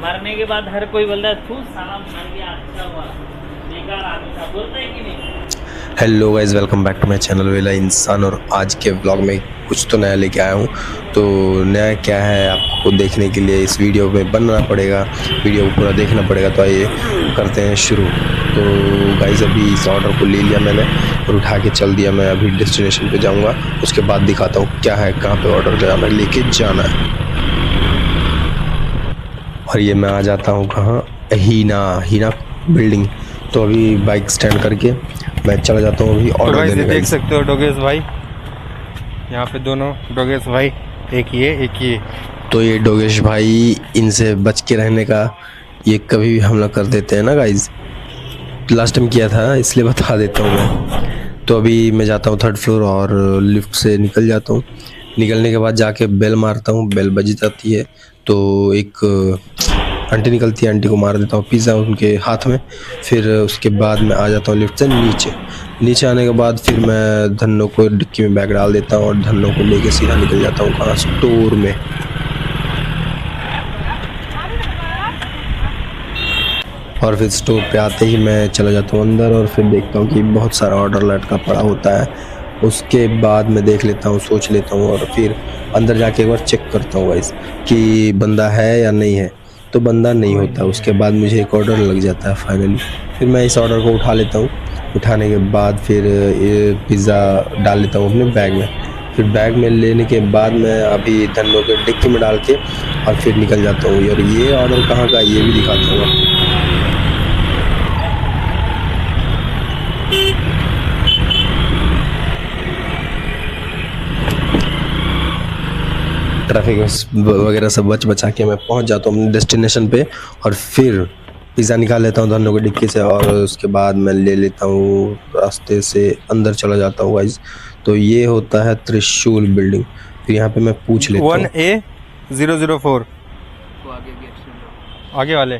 मरने के बाद हर कोई बोलता है तू साला मर गया अच्छा हुआ, बेकार आदमी था, बोलता है कि नहीं। Hello guys, welcome back to my channel वेला इंसान। और आज के व्लॉग में कुछ तो नया लेके आया हूँ। तो नया क्या है आपको देखने के लिए इस वीडियो में बनना पड़ेगा, वीडियो को पूरा देखना पड़ेगा। तो आइए करते हैं शुरू। तो गाइस अभी इस ऑर्डर को ले लिया मैंने और उठा के चल दिया। मैं अभी डेस्टिनेशन पे जाऊँगा, उसके बाद दिखाता हूँ क्या है, कहाँ पे ऑर्डर जाना लेके जाना है। और ये मैं आ जाता हूँ कहाँ, हीना बिल्डिंग। तो अभी बाइक स्टैंड करके मैं चला जाता हूँ अभी ऑर्डर देने। देख सकते हो डोगेश भाई, यहाँ पे दोनों डोगेश भाई, एक ये। तो ये डोगेश भाई, इनसे बच के रहने का, ये कभी भी हमला कर देते हैं ना गाइज। लास्ट टाइम किया था इसलिए बता देता हूँ मैं। तो अभी मैं जाता हूँ 3rd फ्लोर और लिफ्ट से निकल जाता हूँ। निकलने के बाद जाके बेल मारता हूँ, बेल बज जाती है तो एक आंटी निकलती है, आंटी को मार देता हूँ पिज़्ज़ा उनके हाथ में। फिर उसके बाद मैं आ जाता हूँ लिफ्ट से नीचे आने के बाद फिर मैं धन्नो को डिक्की में बैग डाल देता हूँ और धन्नो को लेके सीधा निकल जाता हूँ कहाँ, स्टोर में। और फिर स्टोर पे आते ही मैं चला जाता हूँ अंदर और फिर देखता हूँ कि बहुत सारा ऑर्डर लटका पड़ा होता है। उसके बाद मैं देख लेता हूँ, सोच लेता हूँ और फिर अंदर जाके एक बार चेक करता हूँ गाइस कि बंदा है या नहीं है। तो बंदा नहीं होता। उसके बाद मुझे एक ऑर्डर लग जाता है फाइनली। फिर मैं इस ऑर्डर को उठा लेता हूँ। उठाने के बाद फिर ये पिज़्ज़ा डाल लेता हूँ अपने बैग में। फिर बैग में लेने के बाद मैं अभी धन्नो के डिक्की में डाल के और फिर निकल जाता हूँ। और ये ऑर्डर कहाँ का ये भी दिखाता हूँ आपको। ट्रैफिक वगैरह सब बचा के मैं पहुंच जाता हूँ अपने डेस्टिनेशन पे। और फिर पिज़्ज़ा निकाल लेता हूँ धन्नो की डिक्की से और उसके बाद मैं ले लेता हूँ रास्ते से अंदर चला जाता हूँ गाइस। तो ये होता है त्रिशूल बिल्डिंग। फिर यहाँ पे मैं पूछ लेता हूँ 1A004 आगे वाले।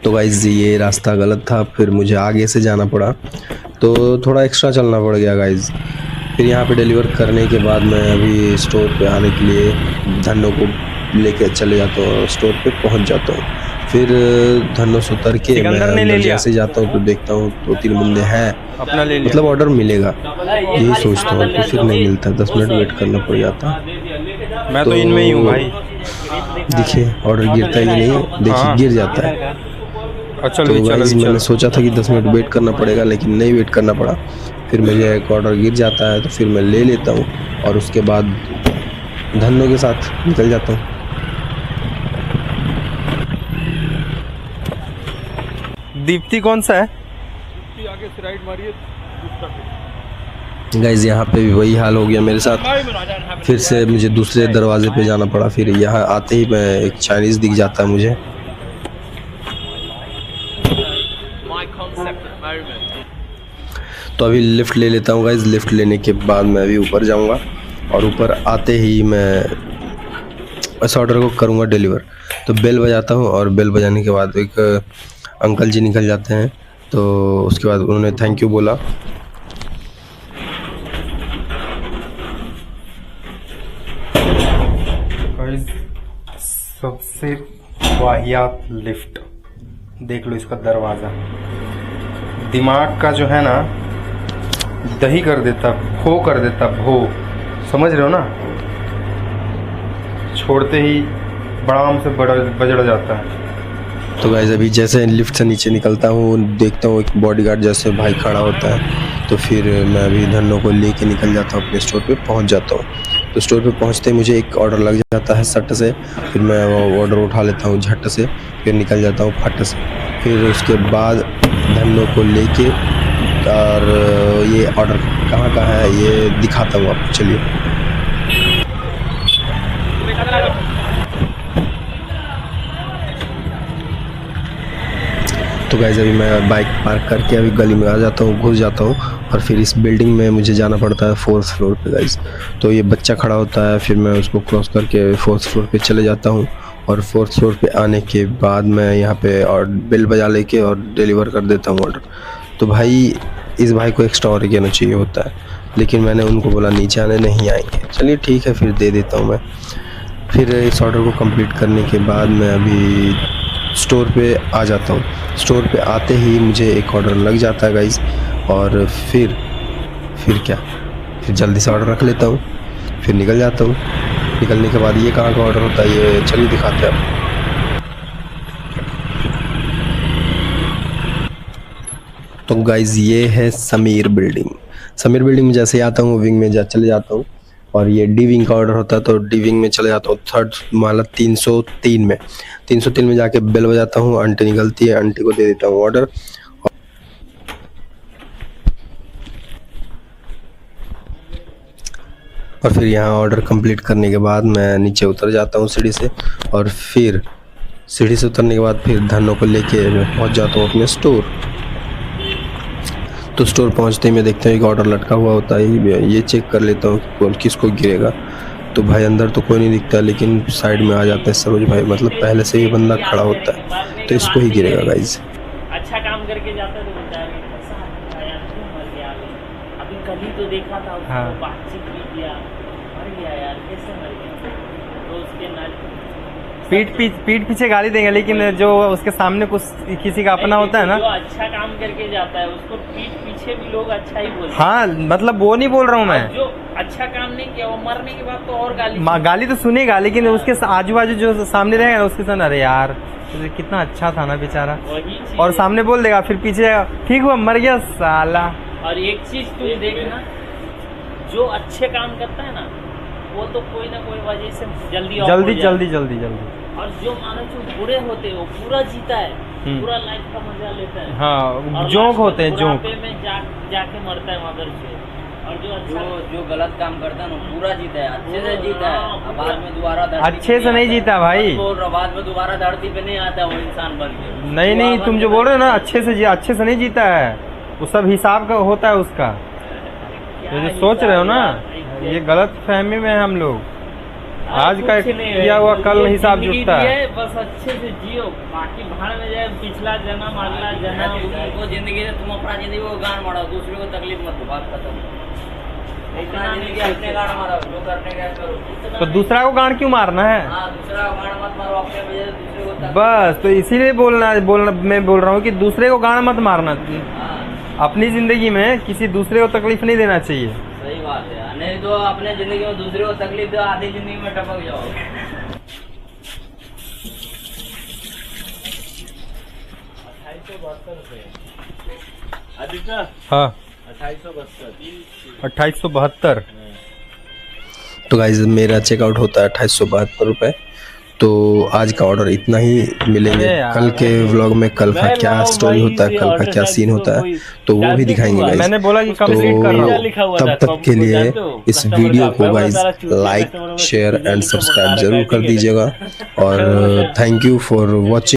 तो गाइस ये रास्ता गलत था, फिर मुझे आगे से जाना पड़ा, तो थोड़ा एक्स्ट्रा चलना पड़ गया गाइस। फिर यहाँ पे डिलीवर करने के बाद मैं अभी स्टोर पे आने के लिए धन्नो को लेके चले जाता हूँ, स्टोर पे पहुँच जाता हूँ। फिर धन्नो से उतर के मैं अंदर जैसे जाता हूँ तो देखता हूँ 2-3 बंदे हैं, अपना ले लिया। मतलब ऑर्डर मिलेगा यही सोचता हूँ, तो फिर नहीं मिलता, 10 मिनट वेट करना पड़ जाता। मैं तो इनमें ही हूँ भाई। देखिए ऑर्डर गिरता है कि नहीं, देखिए गिर जाता है। अच्छा तो मैंने सोचा था कि 10 मिनट वेट करना पड़ेगा, लेकिन नहीं वेट करना पड़ा। फिर मुझे एक ऑर्डर गिर जाता है तो फिर मैं ले लेता हूँ और उसके बाद धन्नो के साथ निकल जाता हूँ। दीप्ति कौन सा है? आगे से राइट मारिए। गाइज यहाँ पे भी वही हाल हो गया मेरे साथ। फिर से मुझे दूसरे दरवाजे पे जाना पड़ा। फिर यहाँ आते ही मैं एक चाइनीज़ दिख जाता है मुझे। तो अभी लिफ्ट ले लेता हूँ गाइज। लिफ्ट लेने के बाद मैं अभी ऊपर जाऊँगा और ऊपर आते ही मैं इस ऑर्डर को करूँगा डिलीवर। तो बेल बजाता हूँ और बेल बजाने के बाद एक अंकल जी निकल जाते हैं। तो उसके बाद उन्होंने थैंक यू बोला। सबसे वाहियात लिफ्ट देख लो, इसका दरवाज़ा दिमाग का जो है ना दही कर देता, भो कर देता, भो, समझ रहे हो ना। छोड़ते ही बड़ाम से बजड़ जाता है। तो गाइस अभी जैसे लिफ्ट से नीचे निकलता हूँ देखता हूँ एक बॉडीगार्ड जैसे भाई खड़ा होता है। तो फिर मैं अभी धन्नो को लेके निकल जाता हूँ, अपने स्टोर पे पहुँच जाता हूँ। तो स्टोर पे पहुँचते ही मुझे एक ऑर्डर लग जाता है सट से। फिर मैं वो ऑर्डर उठा लेता हूँ झट से, फिर निकल जाता हूँ फट से। फिर उसके बाद धन्नो को लेके और ये ऑर्डर कहाँ का है ये दिखाता हूँ आपको, चलिए। तो गाइस अभी मैं बाइक पार्क करके अभी गली में आ जाता हूँ, घुस जाता हूँ और फिर इस बिल्डिंग में मुझे जाना पड़ता है 4th फ्लोर पे गाइस। तो ये बच्चा खड़ा होता है, फिर मैं उसको क्रॉस करके 4th फ्लोर पे चले जाता हूँ। और 4th फ्लोर पे आने के बाद मैं यहाँ पे और बेल बजा लेके और डिलीवर कर देता हूँ ऑर्डर। तो भाई इस भाई को एक्स्ट्रा ऑर्डर कहना चाहिए होता है, लेकिन मैंने उनको बोला नीचे आने नहीं आएंगे। चलिए ठीक है, फिर दे देता हूँ मैं। फिर इस ऑर्डर को कंप्लीट करने के बाद मैं अभी स्टोर पे आ जाता हूँ। स्टोर पे आते ही मुझे एक ऑर्डर लग जाता है गाइस, और फिर क्या, फिर जल्दी से ऑर्डर रख लेता हूँ, फिर निकल जाता हूँ। निकलने के बाद ये कहाँ का ऑर्डर होता है ये चलिए दिखाते हैं आपको। तो गाइज ये है समीर बिल्डिंग। समीर बिल्डिंग में जैसे आता हूँ विंग में चले जाता हूँ, और ये डी विंग का ऑर्डर होता है तो डी विंग में चले जाता हूँ, थर्ड माला 303 में। 303 में जाके बेल बजाता हूँ, आंटी निकलती है, आंटी को दे देता हूँ ऑर्डर। और फिर यहाँ ऑर्डर कंप्लीट करने के बाद मैं नीचे उतर जाता हूँ सीढ़ी से, और फिर सीढ़ी से उतरने के बाद फिर धनों को लेके मैं पहुँच जाता हूँ अपने स्टोर। तो स्टोर पहुँचते ही मैं देखता हूँ एक ऑर्डर लटका हुआ होता है, ये चेक कर लेता हूँ कौन किसको गिरेगा। तो भाई अंदर तो कोई नहीं दिखता, लेकिन साइड में आ जाते हैं सरोज भाई, मतलब पहले से ही बंदा खड़ा होता है, तो इसको ही गिरेगा गाइज। अच्छा काम करके जाता है तो बोलता है कैसा आया, क्यों मर गया अभी कल ही तो देखा था उसको, हाँ। बातचीत भी किया, मर गया यार, कैसे मर गया। तो उसके पीठ पीछे गाली देंगे, लेकिन जो उसके सामने कुछ किसी का अपना होता है ना, जो अच्छा काम करके जाता है उसको पीठ पीछे भी लोग अच्छा ही बोलते हैं। हाँ मतलब वो नहीं बोल रहा हूँ मैं, जो अच्छा काम नहीं किया वो मरने के बाद तो और गाली तो सुनेगा, लेकिन उसके आजू बाजू जो सामने रहेगा ना उसके साथ, अरे यार कितना अच्छा था ना बेचारा, वही चीज़ और है। सामने बोल देगा, फिर पीछे ठीक हुआ मर गया साला। और एक चीज तुम देखना, जो अच्छे काम करता है ना वो तो कोई ना कोई वजह से जल्दी off हो जल्दी जाता है। जल्दी जल्दी जल्दी और जो मानो जो बुरे होते हैं वो पूरा जीता है, पूरा लाइफ का मजा लेता है। हाँ और जोक लास्ट में होते हैं जोक। बुढ़ापे में जाके मरता है मगर से। और जो अच्छा जो गलत काम करता है ना पूरा जीता है, अच्छे से जीता है, अब बाद में दोबारा धरती अच्छे पे से नहीं जीता भाई, मत बोल रहा, बाद में दोबारा धरती पे नहीं आता वो इंसान बन के। नहीं नहीं तुम जो बोल रहे हो ना अच्छे से नहीं जीता है, वो सब हिसाब का होता है उसका। क्या ये जो सोच रहे हो ना, हिसाब ये गलत फहमी में हम लोग, आज का कुछ नहीं है। किया हुआ कल ये हिसाब जिंदगी जुटता दी है। बस अच्छे से जियो, बाकी भाड़ में जाए पिछला जन्म अगला जन्म। तुमको जिंदगी से तुम अपना जिंदगी को गान मारो, दूसरे को तकलीफ मत दो, बात खत्म। अपना जिंदगी अपने गान मारो, जो करने का करो। तो दूसरा को गांड क्यों मारना है? हाँ दूसरा को गान मत मारो, अपने वजह से दूसरे को तकलीफ। बस तो इसीलिए बोलना मैं बोल रहा हूँ कि दूसरे को गांड मत मारना, हाँ अपनी जिंदगी में किसी दूसरे को तकलीफ नहीं देना चाहिए। सही बात है, नहीं तो अपने जिंदगी में दूसरे को तकलीफ दो, आधी जिंदगी में टपक जाओ। हाँ 2872। तो गाइज मेरा चेकआउट होता है 2872 रुपये। तो आज का ऑर्डर इतना ही, मिलेंगे अरे यार, कल के व्लॉग में। कल का क्या स्टोरी होता है, कल का क्या सीन होता है, तो वो भी दिखाएंगे गाइज। मैंने बोला कि कंप्लीट कर रहा हूँ। तो तब तक के लिए इस वीडियो को guys like share and subscribe जरूर कर दीजिएगा, और थैंक यू फॉर वॉचिंग।